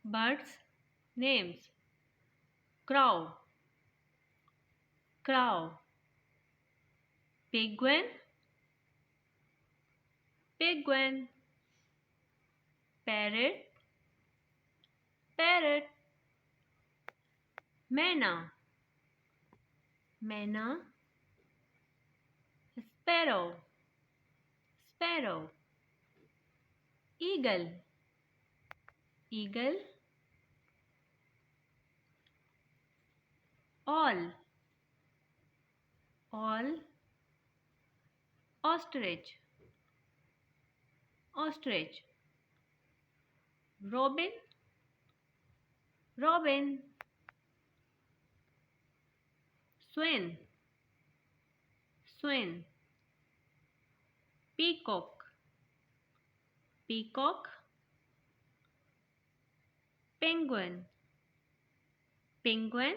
Birds names: crow, crow; penguin, penguin; parrot, parrot; manna, manna; sparrow, sparrow; eagle, eagle; owl, owl; ostrich, ostrich; robin, robin; swan, swan; peacock, peacock; penguin, penguin;